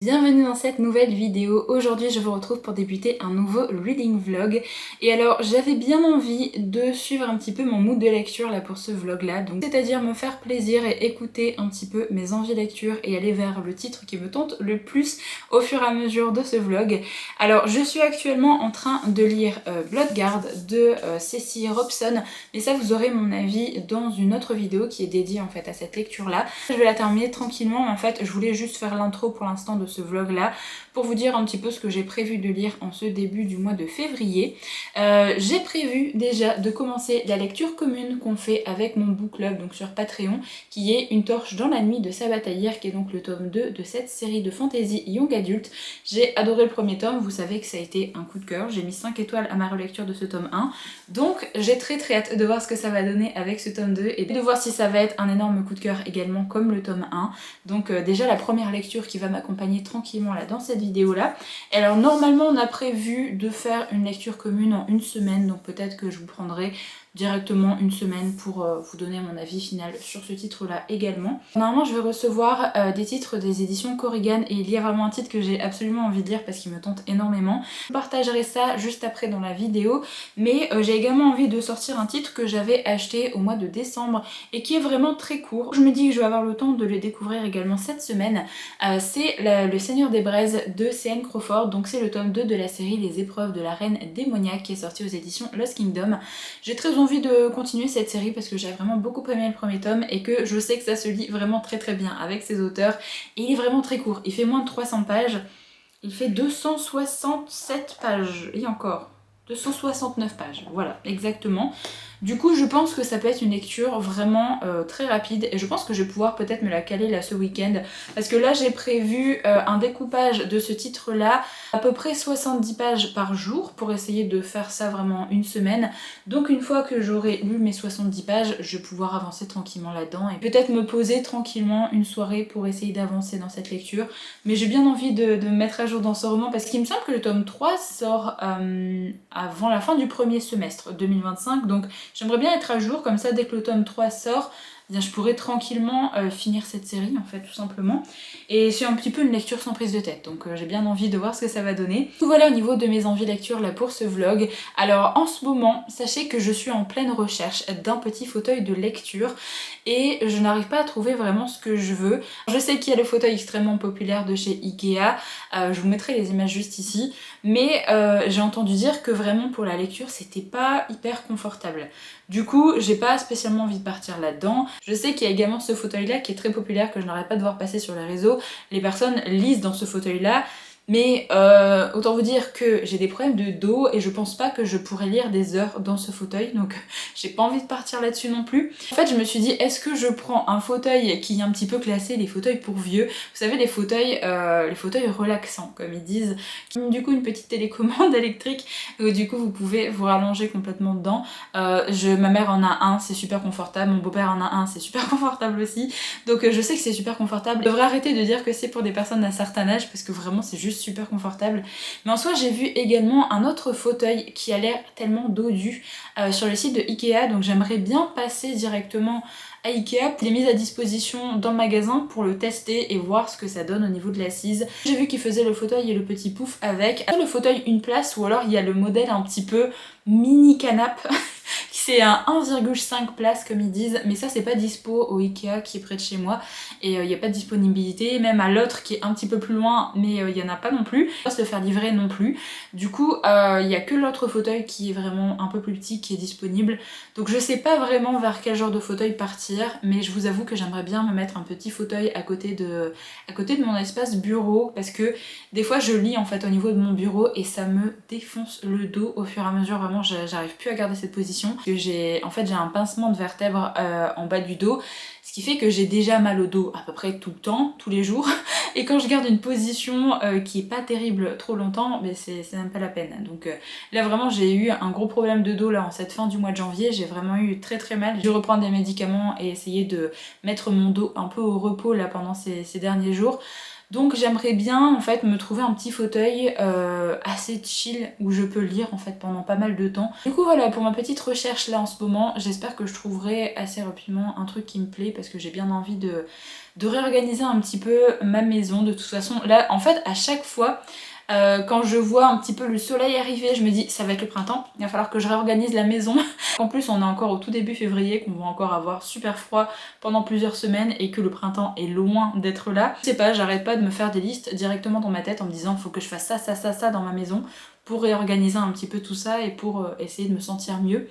Bienvenue dans cette nouvelle vidéo. Aujourd'hui je vous retrouve pour débuter un nouveau reading vlog. Et alors j'avais bien envie de suivre un petit peu mon mood de lecture là pour ce vlog là. Donc c'est-à-dire me faire plaisir et écouter un petit peu mes envies lecture et aller vers le titre qui me tente le plus au fur et à mesure de ce vlog. Alors je suis actuellement en train de lire Bloodguard de Ceci Robson. Mais ça vous aurez mon avis dans une autre vidéo qui est dédiée en fait à cette lecture là. Je vais la terminer tranquillement mais en fait je voulais juste faire l'intro pour l'instant de ce vlog là pour vous dire un petit peu ce que j'ai prévu de lire en ce début du mois de février. J'ai prévu déjà de commencer la lecture commune qu'on fait avec mon book club donc sur Patreon, qui est Une torche dans la nuit de Sabataïr, qui est donc le tome 2 de cette série de fantasy young adulte. J'ai adoré le premier tome, vous savez que ça a été un coup de cœur, j'ai mis 5 étoiles à ma relecture de ce tome 1, donc j'ai très hâte de voir ce que ça va donner avec ce tome 2 et de voir si ça va être un énorme coup de cœur également comme le tome 1. Donc déjà la première lecture qui va m'accompagner tranquillement là dans cette vidéo là. Et alors normalement on a prévu de faire une lecture commune en une semaine, donc peut-être que je vous prendrai directement une semaine pour vous donner mon avis final sur ce titre là également. Normalement je vais recevoir des titres des éditions Corrigan et il y a vraiment un titre que j'ai absolument envie de lire parce qu'il me tente énormément. Je partagerai ça juste après dans la vidéo, mais j'ai également envie de sortir un titre que j'avais acheté au mois de décembre et qui est vraiment très court. Je me dis que je vais avoir le temps de le découvrir également cette semaine. C'est Le Seigneur des Braises de C.N. Crawford, donc c'est le tome 2 de la série Les Épreuves de la Reine démoniaque qui est sorti aux éditions Lost Kingdom. J'ai très envie de continuer cette série parce que j'ai vraiment beaucoup aimé le premier tome et que je sais que ça se lit vraiment très bien avec ces auteurs et il est vraiment très court, il fait moins de 300 pages, il fait 267 pages et encore 269 pages, voilà exactement. Du coup je pense que ça peut être une lecture vraiment très rapide et je pense que je vais pouvoir peut-être me la caler là ce week-end parce que là j'ai prévu un découpage de ce titre là à peu près 70 pages par jour pour essayer de faire ça vraiment une semaine. Donc une fois que j'aurai lu mes 70 pages, je vais pouvoir avancer tranquillement là-dedans et peut-être me poser tranquillement une soirée pour essayer d'avancer dans cette lecture. Mais j'ai bien envie de me mettre à jour dans ce roman parce qu'il me semble que le tome 3 sort avant la fin du premier semestre 2025, donc j'aimerais bien être à jour, comme ça dès que le tome 3 sort, eh bien, je pourrais tranquillement finir cette série en fait tout simplement. Et c'est un petit peu une lecture sans prise de tête, donc j'ai bien envie de voir ce que ça va donner. Tout voilà au niveau de mes envies lecture là pour ce vlog. Alors en ce moment, sachez que je suis en pleine recherche d'un petit fauteuil de lecture et je n'arrive pas à trouver vraiment ce que je veux. Je sais qu'il y a le fauteuil extrêmement populaire de chez Ikea, je vous mettrai les images juste ici, mais j'ai entendu dire que vraiment pour la lecture c'était pas hyper confortable. Du coup j'ai pas spécialement envie de partir là-dedans. Je sais qu'il y a également ce fauteuil là qui est très populaire, que je n'arrête pas de voir passer sur les réseaux. Les personnes lisent dans ce fauteuil là, mais autant vous dire que j'ai des problèmes de dos et je pense pas que je pourrais lire des heures dans ce fauteuil, donc j'ai pas envie de partir là-dessus non plus. En fait je me suis dit, est-ce que je prends un fauteuil qui est un petit peu classé les fauteuils pour vieux, vous savez les fauteuils relaxants comme ils disent, qui ont du coup une petite télécommande électrique où du coup vous pouvez vous rallonger complètement dedans. Ma mère en a un, c'est super confortable, mon beau-père en a un, c'est super confortable aussi, donc je sais que c'est super confortable. Je devrais arrêter de dire que c'est pour des personnes d'un certain âge parce que vraiment c'est juste super confortable. Mais en soi j'ai vu également un autre fauteuil qui a l'air tellement dodu sur le site de Ikea, donc j'aimerais bien passer directement à Ikea. Il est mis à disposition dans le magasin pour le tester et voir ce que ça donne au niveau de l'assise. J'ai vu qu'il faisait le fauteuil et le petit pouf avec. Le fauteuil une place ou alors il y a le modèle un petit peu mini canapé c'est un 1,5 places comme ils disent, mais ça c'est pas dispo au Ikea qui est près de chez moi et il n'y a pas de disponibilité, même à l'autre qui est un petit peu plus loin mais il y en a pas non plus, pas se le faire livrer non plus. Du coup il y a que l'autre fauteuil qui est vraiment un peu plus petit qui est disponible, donc je sais pas vraiment vers quel genre de fauteuil partir, mais je vous avoue que j'aimerais bien me mettre un petit fauteuil à côté de mon espace bureau parce que des fois je lis en fait au niveau de mon bureau et ça me défonce le dos au fur et à mesure, vraiment j'arrive plus à garder cette position. J'ai un pincement de vertèbre en bas du dos, ce qui fait que j'ai déjà mal au dos à peu près tout le temps, tous les jours, et quand je garde une position qui est pas terrible trop longtemps, mais c'est même pas la peine. Donc là vraiment j'ai eu un gros problème de dos là en cette fin du mois de janvier, j'ai vraiment eu très mal. J'ai dû reprendre des médicaments et essayer de mettre mon dos un peu au repos là pendant ces derniers jours. Donc j'aimerais bien en fait me trouver un petit fauteuil assez chill où je peux lire en fait pendant pas mal de temps. Du coup voilà, pour ma petite recherche là en ce moment, j'espère que je trouverai assez rapidement un truc qui me plaît parce que j'ai bien envie de réorganiser un petit peu ma maison. De toute façon là en fait à chaque fois quand je vois un petit peu le soleil arriver, je me dis ça va être le printemps, il va falloir que je réorganise la maison. En plus on est encore au tout début février, qu'on va encore avoir super froid pendant plusieurs semaines et que le printemps est loin d'être là. Je sais pas, j'arrête pas de me faire des listes directement dans ma tête en me disant faut que je fasse ça, ça, ça, ça dans ma maison pour réorganiser un petit peu tout ça et pour essayer de me sentir mieux.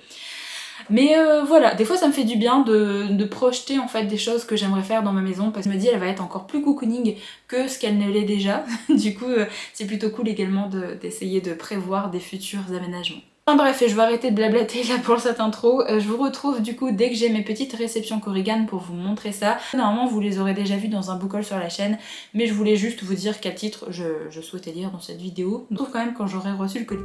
Mais voilà, des fois ça me fait du bien de projeter en fait des choses que j'aimerais faire dans ma maison parce que je me dis elle va être encore plus cocooning que ce qu'elle ne l'est déjà. Du coup c'est plutôt cool également d'essayer de prévoir des futurs aménagements. Enfin bref, je vais arrêter de blablater là pour cette intro. Je vous retrouve du coup dès que j'ai mes petites réceptions Korrigan pour vous montrer ça. Normalement vous les aurez déjà vues dans un book haul sur la chaîne, mais je voulais juste vous dire quel titre je souhaitais lire dans cette vidéo. Je trouve quand même quand j'aurai reçu le colis.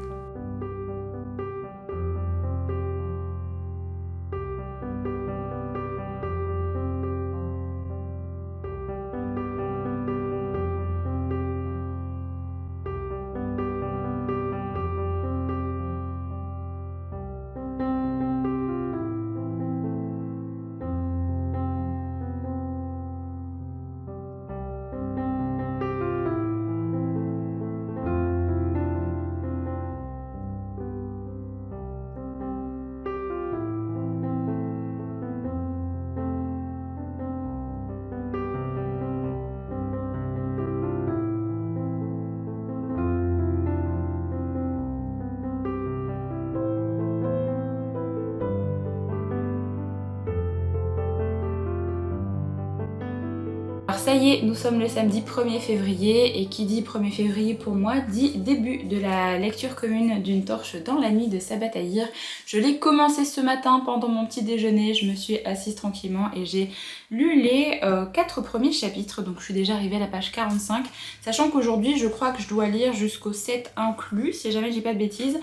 Alors ça y est, nous sommes le samedi 1er février et qui dit 1er février pour moi dit début de la lecture commune d'une torche dans la nuit de Sabaa Tahir. Je l'ai commencé ce matin pendant mon petit déjeuner, je me suis assise tranquillement et j'ai lu les 4 premiers chapitres, donc je suis déjà arrivée à la page 45, sachant qu'aujourd'hui je crois que je dois lire jusqu'au 7 inclus, si jamais j'ai pas de bêtises.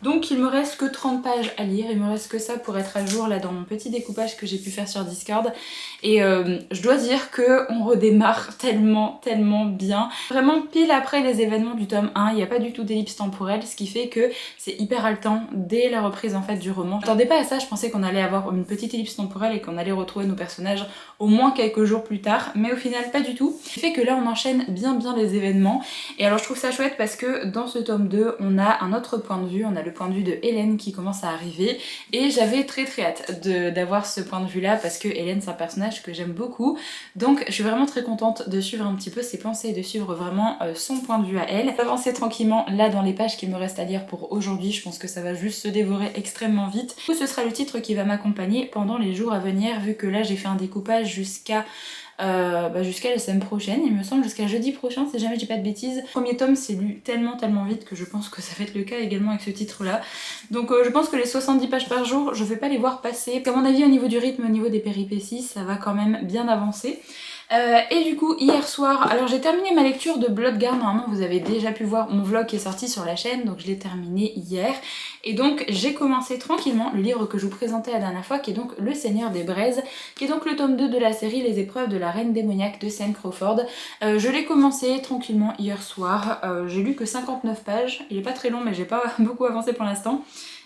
Donc il me reste que 30 pages à lire, il me reste que ça pour être à jour là dans mon petit découpage que j'ai pu faire sur Discord. Et je dois dire qu'on redémarre tellement bien. Vraiment pile après les événements du tome 1, il n'y a pas du tout d'ellipse temporelle, ce qui fait que c'est hyper haletant dès la reprise en fait du roman. Je m'attendais pas à ça, je pensais qu'on allait avoir une petite ellipse temporelle et qu'on allait retrouver nos personnages au moins quelques jours plus tard, mais au final pas du tout. Ce qui fait que là on enchaîne bien les événements. Et alors je trouve ça chouette parce que dans ce tome 2, on a un autre point de vue, on a le point de vue de Hélène qui commence à arriver et j'avais très hâte d'avoir ce point de vue là parce que Hélène c'est un personnage que j'aime beaucoup, donc je suis vraiment très contente de suivre un petit peu ses pensées et de suivre vraiment son point de vue à elle. Avancer tranquillement là dans les pages qu'il me reste à lire pour aujourd'hui, je pense que ça va juste se dévorer extrêmement vite. Du coup ce sera le titre qui va m'accompagner pendant les jours à venir vu que là j'ai fait un découpage jusqu'à la semaine prochaine, il me semble, jusqu'à jeudi prochain si jamais j'ai pas de bêtises. Le premier tome s'est lu tellement vite que je pense que ça va être le cas également avec ce titre là. Donc je pense que les 70 pages par jour, je vais pas les voir passer. À mon avis au niveau du rythme, au niveau des péripéties, ça va quand même bien avancer. Et du coup hier soir, alors j'ai terminé ma lecture de Bloodguard, normalement vous avez déjà pu voir mon vlog qui est sorti sur la chaîne, donc je l'ai terminé hier. Et donc j'ai commencé tranquillement le livre que je vous présentais la dernière fois qui est donc Le Seigneur des Braises, qui est donc le tome 2 de la série Les épreuves de la reine démoniaque de Sam Crawford. Je l'ai commencé tranquillement hier soir, j'ai lu que 59 pages, il est pas très long mais j'ai pas beaucoup avancé pour l'instant.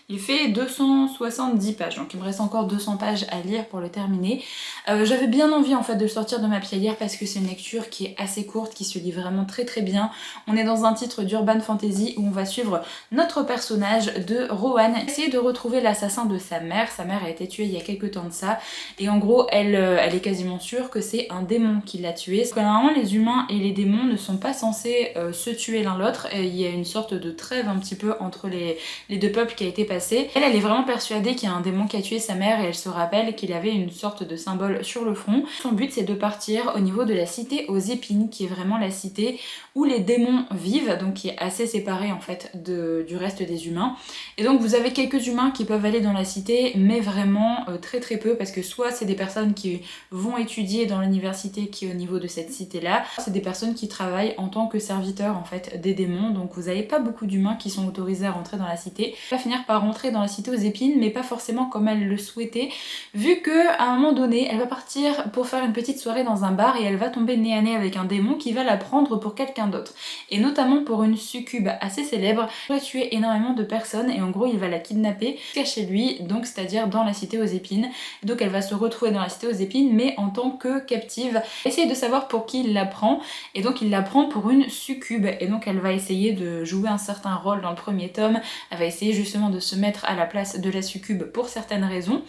Il fait 270 pages, donc il me reste encore 200 pages à lire pour le terminer. J'avais bien envie en fait de le sortir de ma pied parce que c'est une lecture qui est assez courte, qui se lit vraiment très bien. On est dans un titre d'urban fantasy où on va suivre notre personnage de Rohan, essayer de retrouver l'assassin de sa mère. Sa mère a été tuée il y a quelques temps de ça, et en gros elle est quasiment sûre que c'est un démon qui l'a tuée. Parce que normalement les humains et les démons ne sont pas censés se tuer l'un l'autre, il y a une sorte de trêve un petit peu entre les deux peuples qui a été passée. Elle est vraiment persuadée qu'il y a un démon qui a tué sa mère et elle se rappelle qu'il avait une sorte de symbole sur le front. Son but c'est de partir au niveau de la cité aux épines, qui est vraiment la cité où les démons vivent, donc qui est assez séparée en fait du reste des humains. Et donc vous avez quelques humains qui peuvent aller dans la cité, mais vraiment très peu, parce que soit c'est des personnes qui vont étudier dans l'université qui est au niveau de cette cité là, c'est des personnes qui travaillent en tant que serviteurs en fait des démons, donc vous n'avez pas beaucoup d'humains qui sont autorisés à rentrer dans la cité. On va finir par rentrer dans la cité aux épines, mais pas forcément comme elle le souhaitait, vu que à un moment donné, elle va partir pour faire une petite soirée dans un bar et elle va tomber nez à nez avec un démon qui va la prendre pour quelqu'un d'autre. Et notamment pour une succube assez célèbre, il va tuer énormément de personnes et en gros il va la kidnapper chez lui, donc c'est-à-dire dans la cité aux épines. Donc elle va se retrouver dans la cité aux épines, mais en tant que captive. Essayer de savoir pour qui il la prend, et donc il la prend pour une succube, et donc elle va essayer de jouer un certain rôle dans le premier tome, elle va essayer justement de se mettre à la place de la succube pour certaines raisons.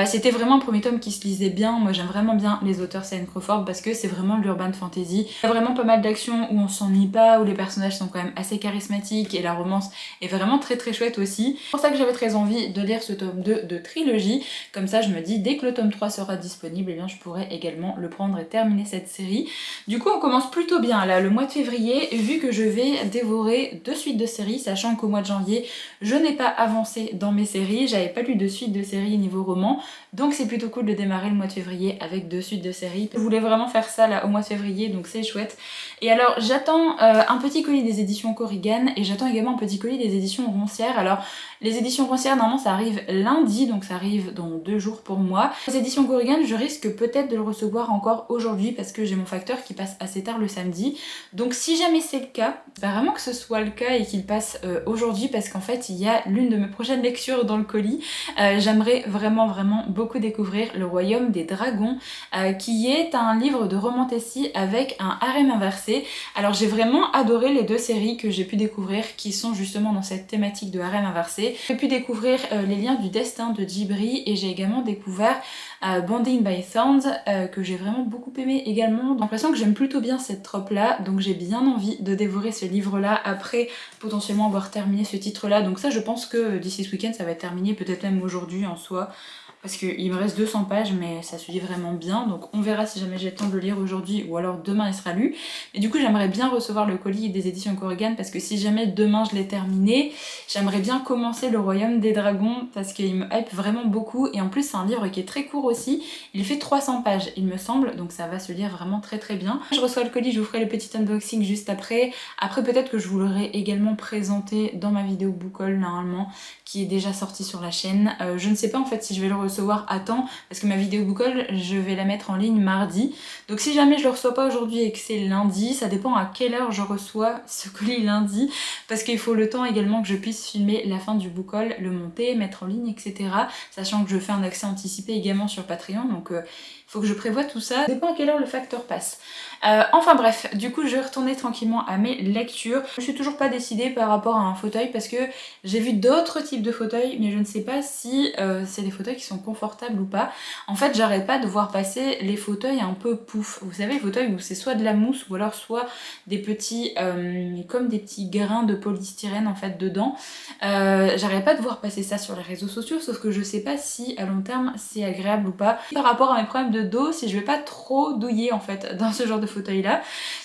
C'était vraiment un premier tome qui se lisait bien, moi j'aime vraiment bien les auteurs C.N. Crawford parce que c'est vraiment l'urban fantasy. Il y a vraiment pas mal d'actions où on s'ennuie pas, où les personnages sont quand même assez charismatiques et la romance est vraiment très très chouette aussi. C'est pour ça que j'avais très envie de lire ce tome 2 de trilogie, comme ça je me dis dès que le tome 3 sera disponible, eh bien je pourrai également le prendre et terminer cette série. Du coup on commence plutôt bien là le mois de février, vu que je vais dévorer 2 suites de séries, sachant qu'au mois de janvier je n'ai pas avancé dans mes séries, j'avais pas lu de suite de séries niveau roman, donc c'est plutôt cool de démarrer le mois de février avec 2 suites de séries. Je voulais vraiment faire ça là au mois de février, donc c'est chouette. Et alors j'attends un petit colis des éditions Corrigan et j'attends également un petit colis des éditions Roncière. Alors les éditions Roncière normalement ça arrive lundi, donc ça arrive dans 2 jours pour moi. Les éditions Corrigan je risque peut-être de le recevoir encore aujourd'hui parce que j'ai mon facteur qui passe assez tard le samedi. Donc si jamais c'est le cas, j'espère vraiment que ce soit le cas et qu'il passe aujourd'hui parce qu'en fait il y a l'une de mes prochaines lectures dans le colis. J'aimerais vraiment beaucoup découvrir Le Royaume des Dragons, qui est un livre de romantasy avec un harem inversé. Alors j'ai vraiment adoré les 2 séries que j'ai pu découvrir qui sont justement dans cette thématique de harem inversé. J'ai pu découvrir Les Liens du Destin de Djibri et j'ai également découvert Bonding by Thorns que j'ai vraiment beaucoup aimé également. J'ai l'impression que j'aime plutôt bien cette trope là, donc j'ai bien envie de dévorer ce livre là après potentiellement avoir terminé ce titre là. Donc ça je pense que d'ici ce week-end ça va être terminé, peut-être même aujourd'hui en soi. Parce qu'il me reste 200 pages mais ça se lit vraiment bien, donc on verra si jamais j'ai le temps de le lire aujourd'hui ou alors demain il sera lu. Et du coup j'aimerais bien recevoir le colis des éditions Corrigan parce que si jamais demain je l'ai terminé, j'aimerais bien commencer Le Royaume des Dragons parce qu'il me hype vraiment beaucoup et en plus c'est un livre qui est très court aussi, il fait 300 pages il me semble, donc ça va se lire vraiment très très bien. Je reçois le colis, je vous ferai le petit unboxing juste après. Après peut-être que je vous l'aurai également présenté dans ma vidéo book haul normalement qui est déjà sortie sur la chaîne. Je ne sais pas en fait si je vais le recevoir à temps parce que ma vidéo book haul je vais la mettre en ligne mardi, donc si jamais je le reçois pas aujourd'hui et que c'est lundi, ça dépend à quelle heure je reçois ce colis lundi parce qu'il faut le temps également que je puisse filmer la fin du book haul, le monter, mettre en ligne etc, sachant que je fais un accès anticipé également sur Patreon, donc faut que je prévoie tout ça, ça dépend à quelle heure le facteur passe. Enfin bref, du coup je vais retourner tranquillement à mes lectures. Je suis toujours pas décidée par rapport à un fauteuil parce que j'ai vu d'autres types de fauteuils mais je ne sais pas si c'est des fauteuils qui sont confortables ou pas. En fait j'arrête pas de voir passer les fauteuils un peu pouf. Vous savez les fauteuils où c'est soit de la mousse ou alors soit des petits comme des petits grains de polystyrène en fait dedans. J'arrête pas de voir passer ça sur les réseaux sociaux, sauf que je sais pas si à long terme c'est agréable ou pas. Par rapport à mes problèmes de dos, si je vais pas trop douiller en fait dans ce genre de fauteuil là.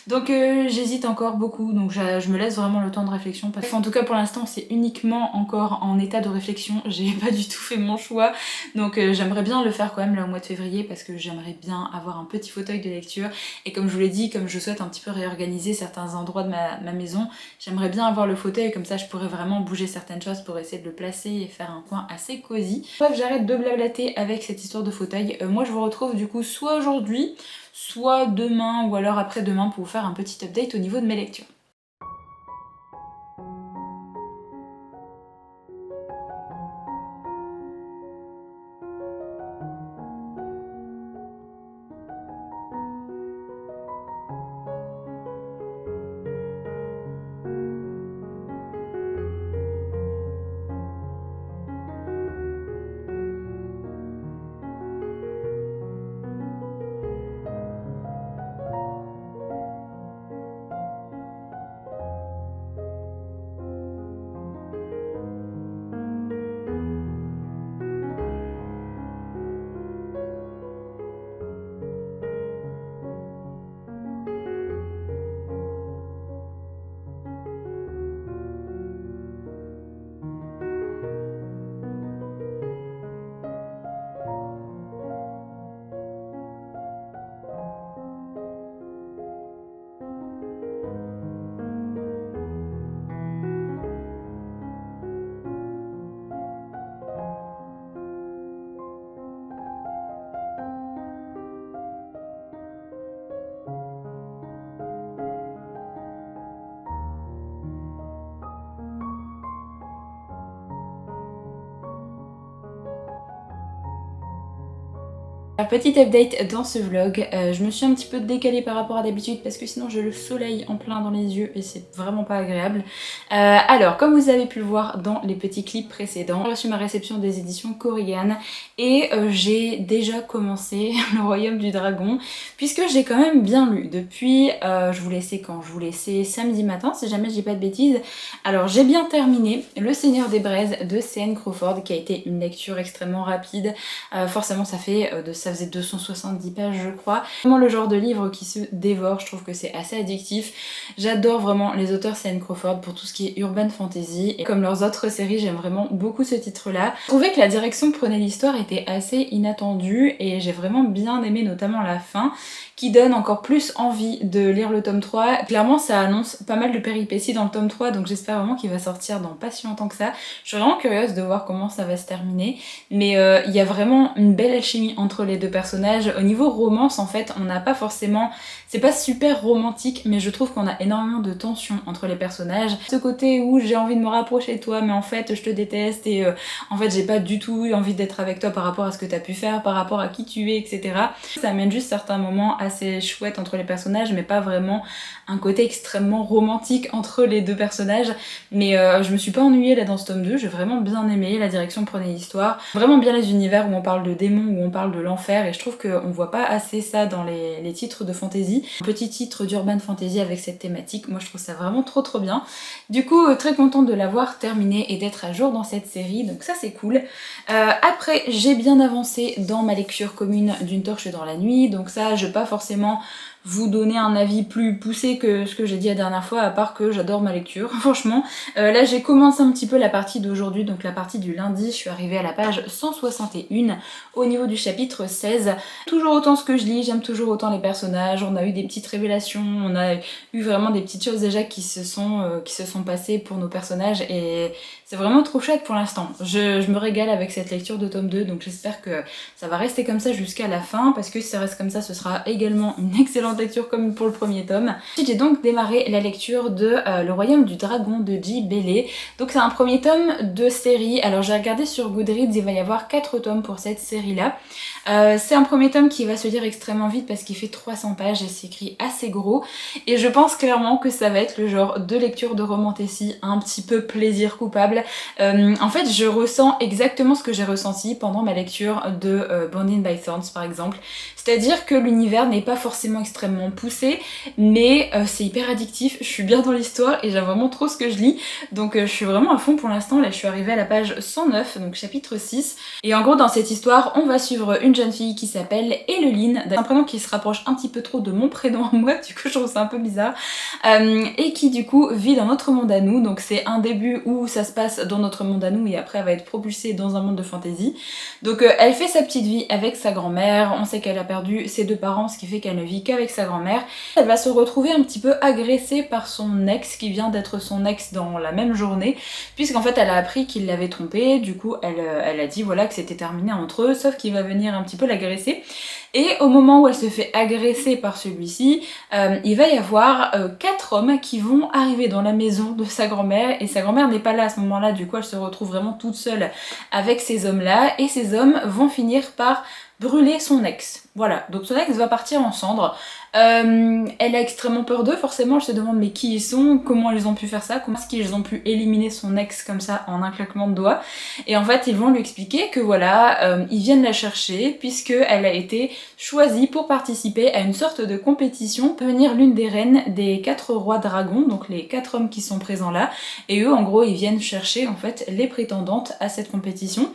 Donc j'hésite encore beaucoup, donc je me laisse vraiment le temps de réflexion. En tout cas pour l'instant c'est uniquement encore en état de réflexion, j'ai pas du tout fait mon choix. Donc j'aimerais bien le faire quand même là au mois de février parce que j'aimerais bien avoir un petit fauteuil de lecture. Et comme je vous l'ai dit, comme je souhaite un petit peu réorganiser certains endroits de ma maison, j'aimerais bien avoir le fauteuil, comme ça je pourrais vraiment bouger certaines choses pour essayer de le placer et faire un coin assez cosy. Bref, j'arrête de blablater avec cette histoire de fauteuil. Moi je vous retrouve du coup soit aujourd'hui, soit demain ou alors après-demain pour vous faire un petit update au niveau de mes lectures. Alors petit update dans ce vlog, je me suis un petit peu décalée par rapport à d'habitude parce que sinon j'ai le soleil en plein dans les yeux et c'est vraiment pas agréable. Alors comme vous avez pu le voir dans les petits clips précédents, j'ai reçu ma réception des éditions Korrigan et j'ai déjà commencé le Royaume du Dragon puisque j'ai quand même bien lu depuis, je vous laissais quand? Je vous laissais samedi matin si jamais je dis pas de bêtises. Alors j'ai bien terminé Le Seigneur des Braises de C.N. Crawford qui a été une lecture extrêmement rapide. Forcément ça faisait 270 pages je crois. Vraiment le genre de livre qui se dévore, je trouve que c'est assez addictif. J'adore vraiment les auteurs C.N. Crawford pour tout ce qui est urban fantasy et comme leurs autres séries j'aime vraiment beaucoup ce titre là. Je trouvais que la direction que prenait l'histoire était assez inattendue et j'ai vraiment bien aimé notamment la fin qui donne encore plus envie de lire le tome 3. Clairement ça annonce pas mal de péripéties dans le tome 3 donc j'espère vraiment qu'il va sortir dans pas si longtemps que ça. Je suis vraiment curieuse de voir comment ça va se terminer mais il y a vraiment une belle alchimie entre les deux personnages. Au niveau romance en fait on n'a pas forcément, c'est pas super romantique mais je trouve qu'on a énormément de tension entre les personnages. Ce côté où j'ai envie de me rapprocher de toi mais en fait je te déteste et en fait j'ai pas du tout envie d'être avec toi par rapport à ce que t'as pu faire, par rapport à qui tu es, etc. Ça amène juste certains moments assez chouettes entre les personnages mais pas vraiment un côté extrêmement romantique entre les deux personnages. Mais je me suis pas ennuyée là dans ce tome 2, j'ai vraiment bien aimé la direction que prenait l'histoire. Vraiment bien les univers où on parle de démons, où on parle de l'enfer et je trouve qu'on voit pas assez ça dans les titres de fantasy. Un petit titre d'urban fantasy avec cette thématique, moi je trouve ça vraiment trop bien. Du coup très contente de l'avoir terminé et d'être à jour dans cette série, donc ça c'est cool. Après j'ai bien avancé dans ma lecture commune d'Une torche dans la nuit, donc ça je vais pas forcément vous donner un avis plus poussé que ce que j'ai dit la dernière fois, à part que j'adore ma lecture, franchement. Là j'ai commencé un petit peu la partie d'aujourd'hui, donc la partie du lundi, je suis arrivée à la page 161, au niveau du chapitre 16. Toujours autant ce que je lis, j'aime toujours autant les personnages, on a eu des petites révélations, on a eu vraiment des petites choses déjà qui se sont passées pour nos personnages et c'est vraiment trop chouette pour l'instant. Je me régale avec cette lecture de tome 2, donc j'espère que ça va rester comme ça jusqu'à la fin, parce que si ça reste comme ça, ce sera également une excellente lecture comme pour le premier tome. Ensuite, j'ai donc démarré la lecture de Le Royaume du Dragon de J. Bailey. Donc c'est un premier tome de série. Alors j'ai regardé sur Goodreads, il va y avoir 4 tomes pour cette série-là. C'est un premier tome qui va se lire extrêmement vite parce qu'il fait 300 pages et c'est écrit assez gros. Et je pense clairement que ça va être le genre de lecture de romantasy un petit peu plaisir coupable. En fait, je ressens exactement ce que j'ai ressenti pendant ma lecture de Bound by Thorns par exemple. C'est-à-dire que l'univers n'est pas forcément extrêmement poussé, mais c'est hyper addictif, je suis bien dans l'histoire et j'aime vraiment trop ce que je lis. Donc je suis vraiment à fond pour l'instant, là je suis arrivée à la page 109, donc chapitre 6. Et en gros dans cette histoire, on va suivre une jeune fille qui s'appelle Eloline, un prénom qui se rapproche un petit peu trop de mon prénom à moi, du coup je trouve ça un peu bizarre, et qui du coup vit dans notre monde à nous, donc c'est un début où ça se passe dans notre monde à nous et après elle va être propulsée dans un monde de fantasy. Donc elle fait sa petite vie avec sa grand-mère, on sait qu'elle a perdu ses deux parents, ce qui fait qu'elle ne vit qu'avec sa grand-mère. Elle va se retrouver un petit peu agressée par son ex, qui vient d'être son ex dans la même journée, puisqu'en fait elle a appris qu'il l'avait trompée, du coup elle a dit voilà que c'était terminé entre eux, sauf qu'il va venir un petit peu l'agresser. Et au moment où elle se fait agresser par celui-ci, il va y avoir 4 hommes qui vont arriver dans la maison de sa grand-mère, et sa grand-mère n'est pas là à ce moment-là, du coup elle se retrouve vraiment toute seule avec ces hommes-là, et ces hommes vont finir par brûler son ex. Voilà, donc son ex va partir en cendres. Elle a extrêmement peur d'eux, forcément, elle se demande mais qui ils sont, comment ils ont pu faire ça, comment est-ce qu'ils ont pu éliminer son ex comme ça en un claquement de doigts. Et en fait ils vont lui expliquer que voilà, ils viennent la chercher puisqu'elle a été choisie pour participer à une sorte de compétition pour devenir l'une des reines des 4 rois dragons, donc les 4 hommes qui sont présents là. Et eux en gros ils viennent chercher en fait les prétendantes à cette compétition.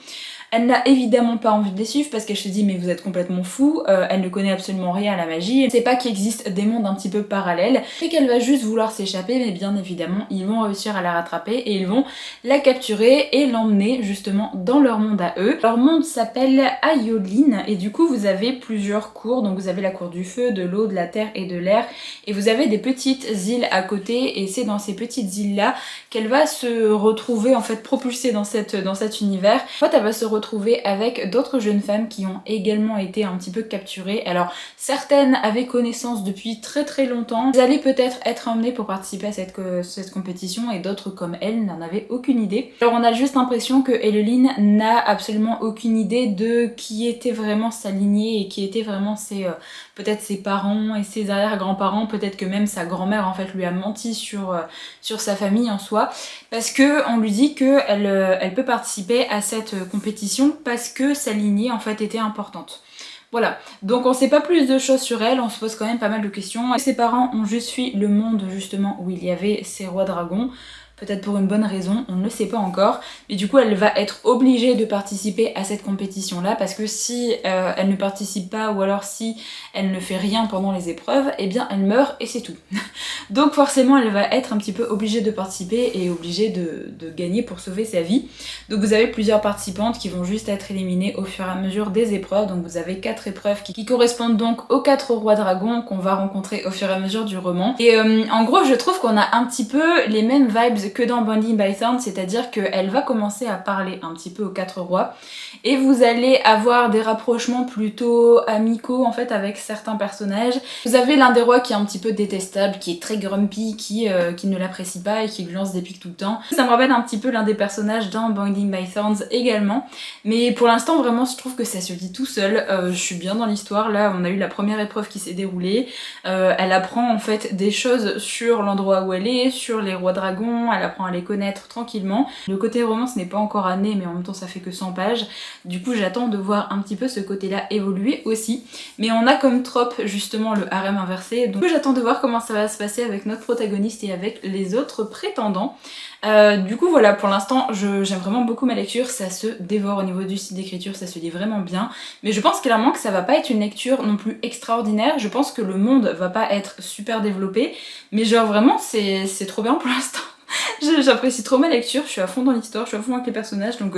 Elle n'a évidemment pas envie de les suivre parce qu'elle se dit mais vous êtes complètement fou, elle ne connaît absolument rien à la magie, elle ne sait pas qu'il existe des mondes un petit peu parallèles et qu'elle va juste vouloir s'échapper, mais bien évidemment ils vont réussir à la rattraper et ils vont la capturer et l'emmener justement dans leur monde à eux. Leur monde s'appelle Ayoline et du coup vous avez plusieurs cours, donc vous avez la cour du feu, de l'eau, de la terre et de l'air et vous avez des petites îles à côté et c'est dans ces petites îles là qu'elle va se retrouver en fait propulsée dans cet univers. En fait elle va se retrouver avec d'autres jeunes femmes qui ont également été un petit peu capturées. Alors certaines avaient connaissance depuis très longtemps. Elles allaient peut-être être emmenées pour participer à cette compétition et d'autres comme elle n'en avaient aucune idée. Alors on a juste l'impression que Elleline n'a absolument aucune idée de qui était vraiment sa lignée et qui étaient vraiment peut-être ses parents et ses arrière-grands-parents, peut-être que même sa grand-mère en fait lui a menti sur sa famille en soi, parce que on lui dit qu'elle elle peut participer à cette compétition parce que sa lignée en fait était importante. Voilà, donc on sait pas plus de choses sur elle, on se pose quand même pas mal de questions. Ses parents ont juste fui le monde justement où il y avait ces rois dragons, peut-être pour une bonne raison, on ne le sait pas encore. Mais du coup elle va être obligée de participer à cette compétition là, parce que si elle ne participe pas ou alors si elle ne fait rien pendant les épreuves, eh bien elle meurt et c'est tout. Donc forcément elle va être un petit peu obligée de participer et obligée de gagner pour sauver sa vie. Donc vous avez plusieurs participantes qui vont juste être éliminées au fur et à mesure des épreuves. Donc vous avez 4 épreuves qui correspondent donc aux 4 rois dragons qu'on va rencontrer au fur et à mesure du roman. Et en gros je trouve qu'on a un petit peu les mêmes vibes que dans Binding by Thorn, c'est-à-dire qu'elle va commencer à parler un petit peu aux 4 rois et vous allez avoir des rapprochements plutôt amicaux en fait avec certains personnages. Vous avez l'un des rois qui est un petit peu détestable, qui est très grumpy, qui ne l'apprécie pas et qui lui lance des pics tout le temps. Ça me rappelle un petit peu l'un des personnages dans Binding by Thorns également, mais pour l'instant vraiment je trouve que ça se dit tout seul. Je suis bien dans l'histoire, là on a eu la première épreuve qui s'est déroulée, elle apprend en fait des choses sur l'endroit où elle est, sur les rois dragons, elle apprend à les connaître tranquillement. Le côté romance n'est pas encore né, mais en même temps ça fait que 100 pages, du coup j'attends de voir un petit peu ce côté là évoluer aussi. Mais on a comme trope justement le harem inversé, donc j'attends de voir comment ça va se passer avec notre protagoniste et avec les autres prétendants. Du coup voilà, pour l'instant j'aime vraiment beaucoup ma lecture, ça se dévore au niveau du style d'écriture, ça se lit vraiment bien, mais je pense clairement que ça va pas être une lecture non plus extraordinaire, je pense que le monde va pas être super développé, mais genre vraiment c'est trop bien pour l'instant. J'apprécie trop ma lecture, je suis à fond dans l'histoire, je suis à fond avec les personnages, donc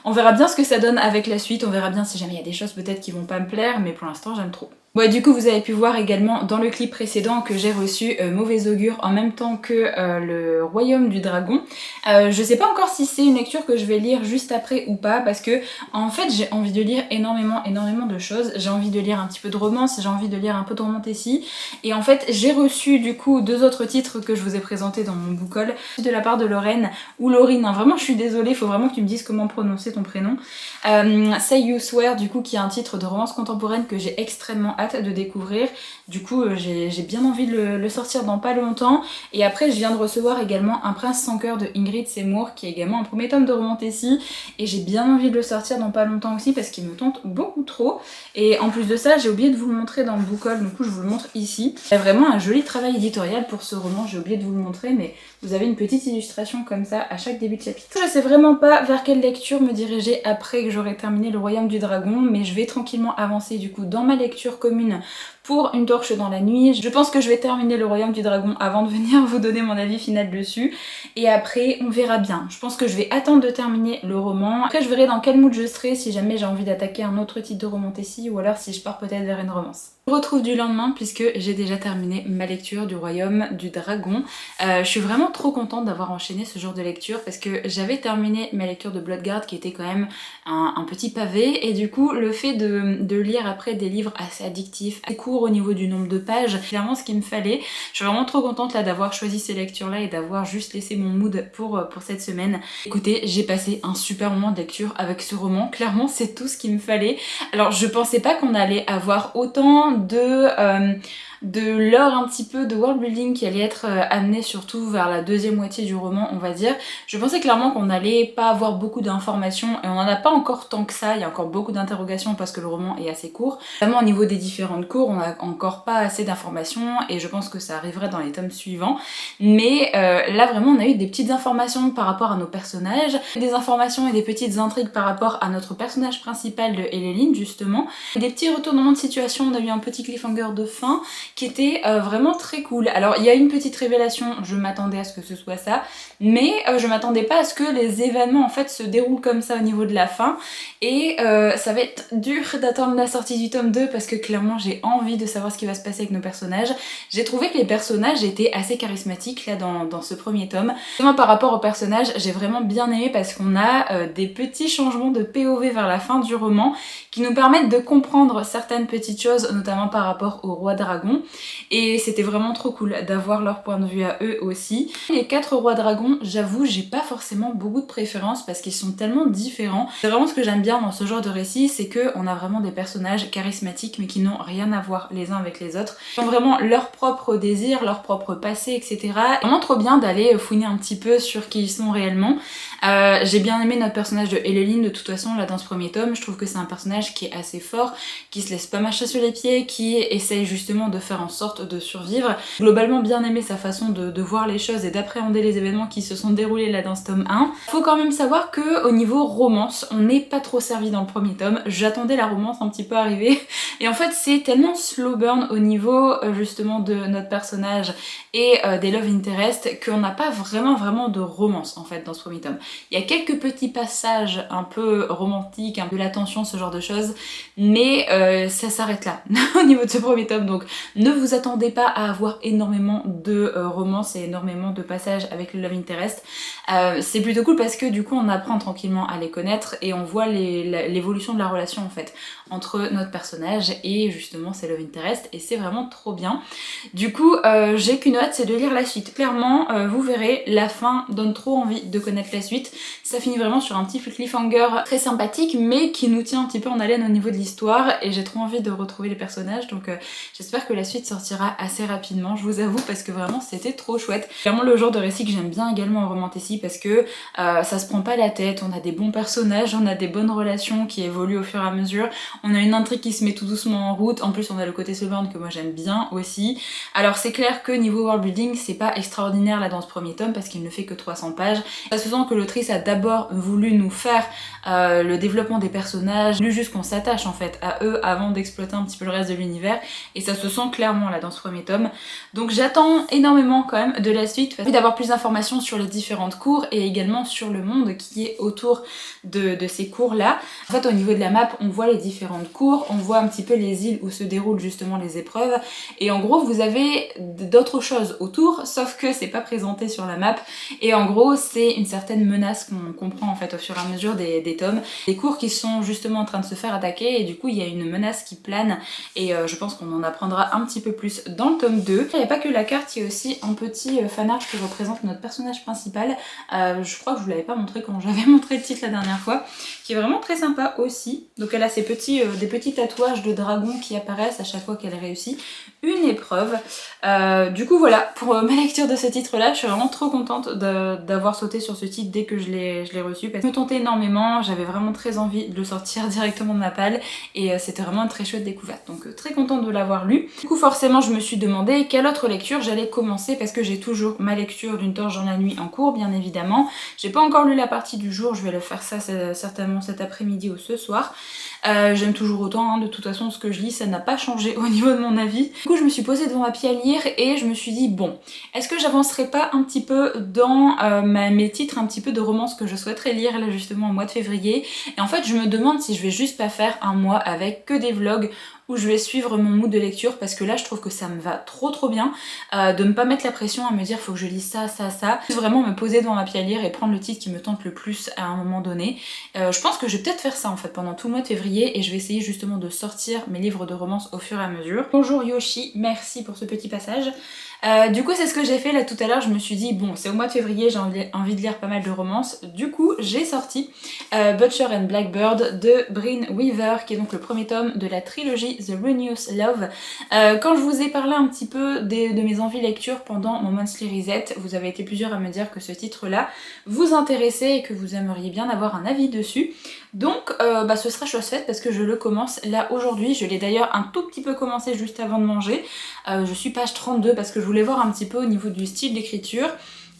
on verra bien ce que ça donne avec la suite, on verra bien si jamais il y a des choses peut-être qui vont pas me plaire, mais pour l'instant j'aime trop. Ouais, du coup vous avez pu voir également dans le clip précédent que j'ai reçu Mauvais Augure en même temps que le Royaume du Dragon. Je sais pas encore si c'est une lecture que je vais lire juste après ou pas, parce que en fait j'ai envie de lire énormément de choses. J'ai envie de lire un petit peu de romance, j'ai envie de lire un peu de romantasy, et en fait j'ai reçu du coup 2 autres titres que je vous ai présentés dans mon book haul de la part de Lorraine, ou Laurine, hein, vraiment je suis désolée, faut vraiment que tu me dises comment prononcer ton prénom. Say You Swear du coup qui est un titre de romance contemporaine que j'ai extrêmement hâte de découvrir, du coup j'ai bien envie de le sortir dans pas longtemps. Et après je viens de recevoir également Un Prince sans cœur de Ingrid Seymour qui est également un premier tome de romantasy, et j'ai bien envie de le sortir dans pas longtemps aussi parce qu'il me tente beaucoup trop. Et en plus de ça j'ai oublié de vous le montrer dans le book haul, du coup je vous le montre ici. Il y a vraiment un joli travail éditorial pour ce roman, j'ai oublié de vous le montrer, mais vous avez une petite illustration comme ça à chaque début de chapitre. Je sais vraiment pas vers quelle lecture me diriger après que j'aurai terminé le Royaume du Dragon, mais je vais tranquillement avancer du coup dans ma lecture commune pour Une torche dans la nuit. Je pense que je vais terminer le Royaume du Dragon avant de venir vous donner mon avis final dessus, et après on verra bien. Je pense que je vais attendre de terminer le roman, après je verrai dans quel mood je serai, si jamais j'ai envie d'attaquer un autre type de romantasy ou alors si je pars peut-être vers une romance. Je vous retrouve du lendemain puisque j'ai déjà terminé ma lecture du Royaume du Dragon. Je suis vraiment trop contente d'avoir enchaîné ce genre de lecture parce que j'avais terminé ma lecture de Bloodguard qui était quand même un petit pavé, et du coup le fait de lire après des livres assez addictifs, assez courts au niveau du nombre de pages, c'est clairement ce qu'il me fallait. Je suis vraiment trop contente là d'avoir choisi ces lectures là et d'avoir juste laissé mon mood pour cette semaine. Écoutez, j'ai passé un super moment de lecture avec ce roman, clairement c'est tout ce qu'il me fallait. Alors je pensais pas qu'on allait avoir autant de lore un petit peu, de world building qui allait être amené surtout vers la deuxième moitié du roman on va dire. Je pensais clairement qu'on allait pas avoir beaucoup d'informations, et on en a pas encore tant que ça, il y a encore beaucoup d'interrogations parce que le roman est assez court. Notamment au niveau des différentes cours, on a encore pas assez d'informations et je pense que ça arriverait dans les tomes suivants. Mais là vraiment on a eu des petites informations par rapport à nos personnages, des informations et des petites intrigues par rapport à notre personnage principal de Elleline justement, et des petits retournements de situation, on a eu un peu petit cliffhanger de fin qui était vraiment très cool. Alors il y a une petite révélation, je m'attendais à ce que ce soit ça, mais je m'attendais pas à ce que les événements en fait se déroulent comme ça au niveau de la fin, et ça va être dur d'attendre la sortie du tome 2 parce que clairement j'ai envie de savoir ce qui va se passer avec nos personnages. J'ai trouvé que les personnages étaient assez charismatiques là dans ce premier tome. Moi par rapport aux personnages, j'ai vraiment bien aimé parce qu'on a des petits changements de POV vers la fin du roman qui nous permettent de comprendre certaines petites choses, notamment par rapport au roi dragon, et c'était vraiment trop cool d'avoir leur point de vue à eux aussi. Les 4 rois dragons, j'avoue, j'ai pas forcément beaucoup de préférences parce qu'ils sont tellement différents. C'est vraiment ce que j'aime bien dans ce genre de récit, c'est qu'on a vraiment des personnages charismatiques mais qui n'ont rien à voir les uns avec les autres. Ils ont vraiment leur propre désir, leur propre passé, etc. C'est vraiment trop bien d'aller fouiner un petit peu sur qui ils sont réellement. J'ai bien aimé notre personnage de Elleline de toute façon là dans ce premier tome. Je trouve que c'est un personnage qui est assez fort, qui se laisse pas marcher sur les pieds, qui essaye justement de faire en sorte de survivre. Globalement bien aimé sa façon de voir les choses et d'appréhender les événements qui se sont déroulés là dans ce tome 1. Faut quand même savoir que au niveau romance, on n'est pas trop servi dans le premier tome. J'attendais la romance un petit peu arriver et en fait c'est tellement slow burn au niveau justement de notre personnage et des love interest qu'on n'a pas vraiment de romance en fait dans ce premier tome. Il y a quelques petits passages un peu romantiques, un peu de la tension, ce genre de choses, mais ça s'arrête là au niveau de ce premier tome, donc ne vous attendez pas à avoir énormément de romance et énormément de passages avec le love interest. C'est plutôt cool parce que du coup on apprend tranquillement à les connaître et on voit l'évolution de la relation en fait entre notre personnage et justement ses love interest, et c'est vraiment trop bien. Du coup j'ai qu'une hâte, c'est de lire la suite. Clairement vous verrez, la fin donne trop envie de connaître la suite. Ça finit vraiment sur un petit cliffhanger très sympathique mais qui nous tient un petit peu en haleine au niveau de l'histoire, et j'ai trop envie de retrouver les personnages, donc j'espère que la suite sortira assez rapidement, je vous avoue, parce que vraiment c'était trop chouette. Clairement le genre de récit que j'aime bien également en romantasy parce que ça se prend pas la tête, on a des bons personnages, on a des bonnes relations qui évoluent au fur et à mesure, on a une intrigue qui se met tout doucement en route, en plus on a le côté slow burn que moi j'aime bien aussi. Alors c'est clair que niveau world building c'est pas extraordinaire là dans ce premier tome parce qu'il ne fait que 300 pages. Ça se sent que l'autrice a d'abord voulu nous faire le développement des personnages, juste qu'on s'attache en fait à eux avant d'exploiter un petit peu le reste de l'univers, et ça se sent clairement là dans ce premier tome. Donc j'attends énormément quand même de la suite, parce que d'avoir plus d'informations sur les différentes cours et également sur le monde qui est autour de ces cours là. En fait au niveau de la map on voit les différentes cours, on voit un petit peu les îles où se déroulent justement les épreuves, et en gros vous avez d'autres choses autour sauf que c'est pas présenté sur la map, et en gros c'est une certaine menace qu'on comprend en fait au fur et à mesure des tomes, des cours qui sont justement en train de se faire attaquer, et du coup il y a une menace qui plane, et je pense qu'on en apprendra un petit peu plus dans le tome 2. Il n'y a pas que la carte, il y a aussi un petit fanart qui représente notre personnage principal. Je crois que je vous l'avais pas montré quand j'avais montré le titre la dernière fois, qui est vraiment très sympa aussi. Donc elle a ces petits, des petits tatouages de dragon qui apparaissent à chaque fois qu'elle réussit une épreuve. Du coup voilà, pour ma lecture de ce titre là, je suis vraiment trop contente d'avoir sauté sur ce titre dès que je l'ai reçu, parce que ça me tentait énormément, j'avais vraiment très envie de le sortir directement de ma palle, et c'était vraiment une très chouette découverte, donc très contente de l'avoir lu. Du coup forcément je me suis demandé quelle autre lecture j'allais commencer, parce que j'ai toujours ma lecture d'une torche dans la nuit en cours bien évidemment. J'ai pas encore lu la partie du jour, je vais le faire ça certainement cet après-midi ou ce soir. J'aime toujours autant, hein, de toute façon ce que je lis ça n'a pas changé au niveau de mon avis. Du coup je me suis posée devant ma pile à lire et je me suis dit bon, est-ce que j'avancerai pas un petit peu dans mes titres un petit peu de romance que je souhaiterais lire là justement au mois de février, et en fait je me demande si je vais juste pas faire un mois avec que des vlogs où je vais suivre mon mood de lecture, parce que là je trouve que ça me va trop bien de ne pas mettre la pression à me dire faut que je lise ça, vraiment me poser devant ma pile à lire et prendre le titre qui me tente le plus à un moment donné. Je pense que je vais peut-être faire ça en fait pendant tout le mois de février, et je vais essayer justement de sortir mes livres de romance au fur et à mesure. Bonjour Yoshi, merci pour ce petit passage. Du coup c'est ce que j'ai fait là tout à l'heure, je me suis dit bon c'est au mois de février, j'ai envie de lire pas mal de romances, du coup j'ai sorti Butcher and Blackbird de Brynne Weaver, qui est donc le premier tome de la trilogie The Ruinous Love. Quand je vous ai parlé un petit peu de mes envies lecture pendant mon monthly reset, vous avez été plusieurs à me dire que ce titre là vous intéressait et que vous aimeriez bien avoir un avis dessus, donc ce sera chose faite parce que je le commence là aujourd'hui. Je l'ai d'ailleurs un tout petit peu commencé juste avant de manger. Je suis page 32 parce que je voulais voir un petit peu au niveau du style d'écriture.